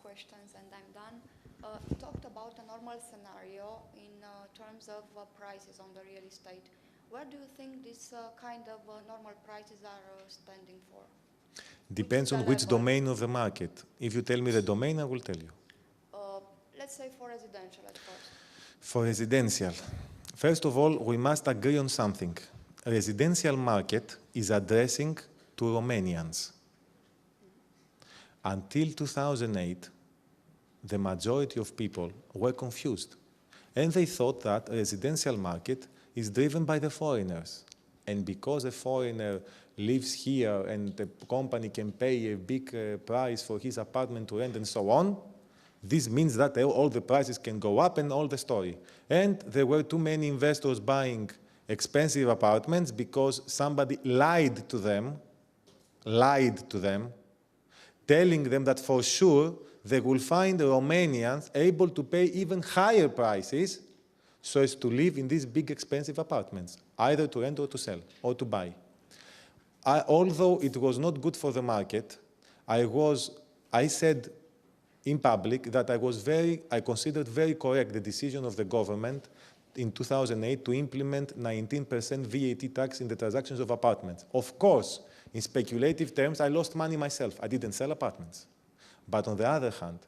questions and I'm done. You talked about a normal scenario in terms of prices on the real estate. Where do you think this kind of normal prices are standing for? Depends on which domain of the market. If you tell me the domain, I will tell you. Let's say for residential at first. For residential, first of all, we must agree on something. Residential market is addressing to Romanians. Until 2008, the majority of people were confused. And they thought that residential market is driven by the foreigners. And because a foreigner lives here and the company can pay a big price for his apartment to rent and so on, this means that all the prices can go up and all the story. And there were too many investors buying expensive apartments because somebody lied to them, telling them that for sure they will find Romanians able to pay even higher prices so as to live in these big expensive apartments, either to rent or to sell or to buy. Although it was not good for the market, I said in public that I considered very correct the decision of the government in 2008 to implement 19% VAT tax in the transactions of apartments. Of course, in speculative terms, I lost money myself. I didn't sell apartments. But on the other hand,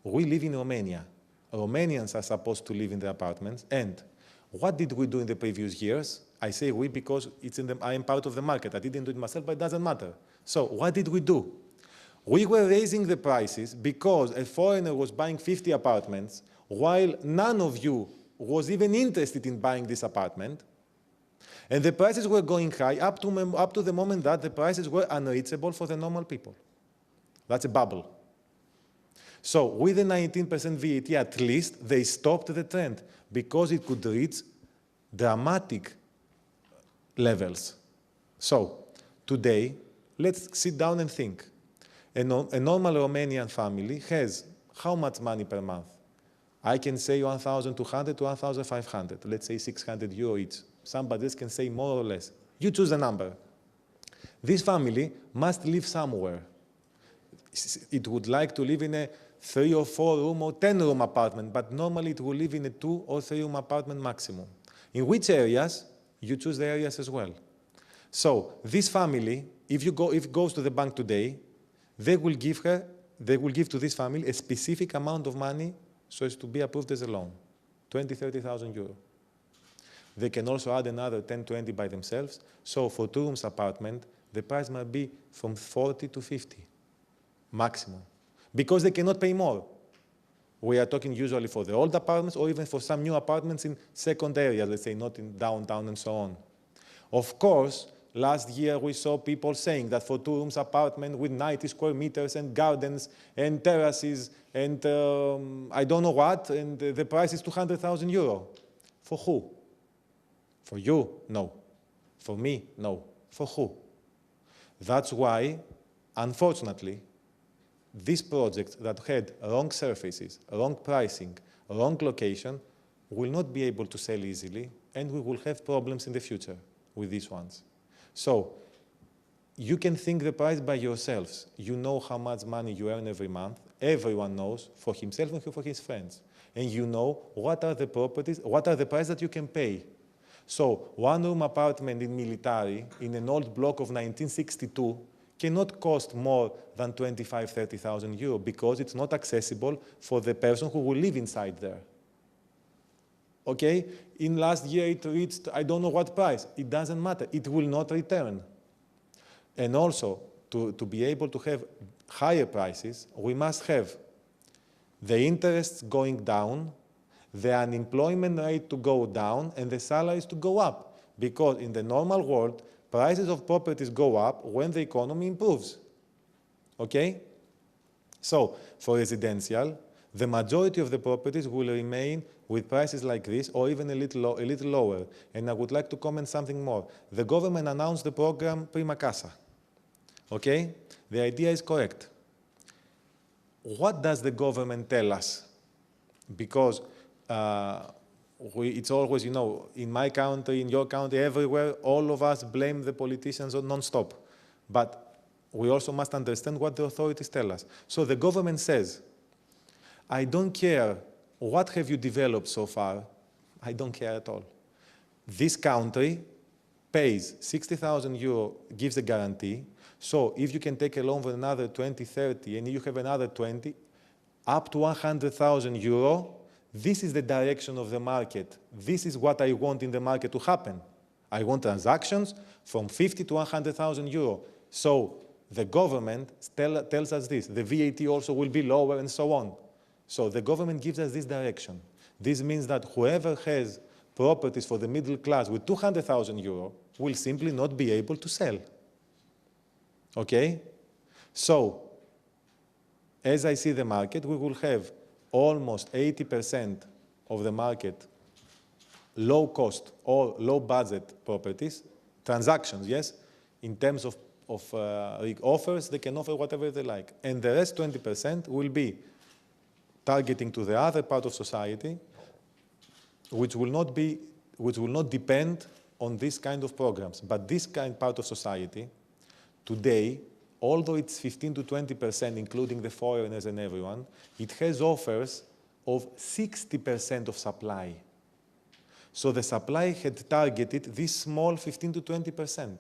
we live in Romania. Romanians are supposed to live in the apartments. And what did we do in the previous years? I say we because I am part of the market. I didn't do it myself, but it doesn't matter. So what did we do? We were raising the prices because a foreigner was buying 50 apartments while none of you was even interested in buying this apartment. And the prices were going high up to the moment that the prices were unreachable for the normal people. That's a bubble. So with the 19% VAT, at least, they stopped the trend because it could reach dramatic levels. So today, let's sit down and think. A normal Romanian family has how much money per month? I can say 1,200 to 1,500, let's say 600 euro each. Somebody else can say more or less. You choose a number. This family must live somewhere. It would like to live in a 3 or 4 room or 10 room apartment, but normally it will live in a 2 or 3 room apartment maximum. In which areas? You choose the areas as well. So this family, if it goes to the bank today, they will give to this family a specific amount of money so as to be approved as a loan, 20,000, 30,000 euro. They can also add another 10, 20 by themselves. So for 2 rooms apartment, the price might be from 40 to 50, maximum, because they cannot pay more. We are talking usually for the old apartments or even for some new apartments in second areas, let's say not in downtown and so on. Of course, last year we saw people saying that for 2 rooms apartment with 90 square meters and gardens and terraces and I don't know what, and the price is 200,000 euro. For who? For you? No. For me? No. For who? That's why, unfortunately, these projects that had wrong surfaces, wrong pricing, wrong location, will not be able to sell easily, and we will have problems in the future with these ones. So, you can think the price by yourselves. You know how much money you earn every month. Everyone knows for himself and for his friends. And you know what are the properties, what are the prices that you can pay. So, 1-room apartment in Militari, in an old block of 1962, cannot cost more than 25,000, 30,000 euro because it's not accessible for the person who will live inside there. Okay? In last year it reached, I don't know what price. It doesn't matter. It will not return. And also, to be able to have higher prices, we must have the interests going down, the unemployment rate to go down, and the salaries to go up. Because in the normal world, prices of properties go up when the economy improves. Okay? So, for residential, the majority of the properties will remain with prices like this or even a little lower. And I would like to comment something more. The government announced the program Prima Casa. Okay? The idea is correct. What does the government tell us? Because it's always, you know, in my country, in your country, everywhere, all of us blame the politicians non-stop. But we also must understand what the authorities tell us. So the government says I don't care what have you developed so far. I don't care at all. This country pays 60,000 euro, gives a guarantee. So if you can take a loan for another 20, 30, and you have another 20, up to 100,000 euro, this is the direction of the market. This is what I want in the market to happen. I want transactions from 50 to 100,000 euro. So the government tells us this. The VAT also will be lower and so on. So the government gives us this direction. This means that whoever has properties for the middle class with 200,000 euro will simply not be able to sell. Okay? So, as I see the market, we will have almost 80% of the market low cost or low budget properties, transactions, yes? In terms of offers, they can offer whatever they like. And the rest 20% will be targeting to the other part of society, which will not depend on this kind of programs. But this part of society, today, although it's 15 to 20%, including the foreigners and everyone, it has offers of 60% of supply. So the supply had targeted this small 15 to 20%,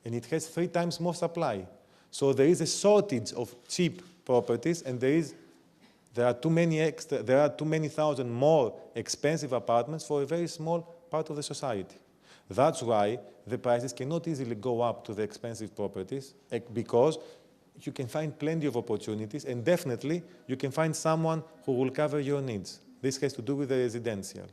and it has 3 times more supply. So there is a shortage of cheap properties, and there are too many thousand more expensive apartments for a very small part of the society. That's why the prices cannot easily go up to the expensive properties, because you can find plenty of opportunities, and definitely you can find someone who will cover your needs. This has to do with the residential.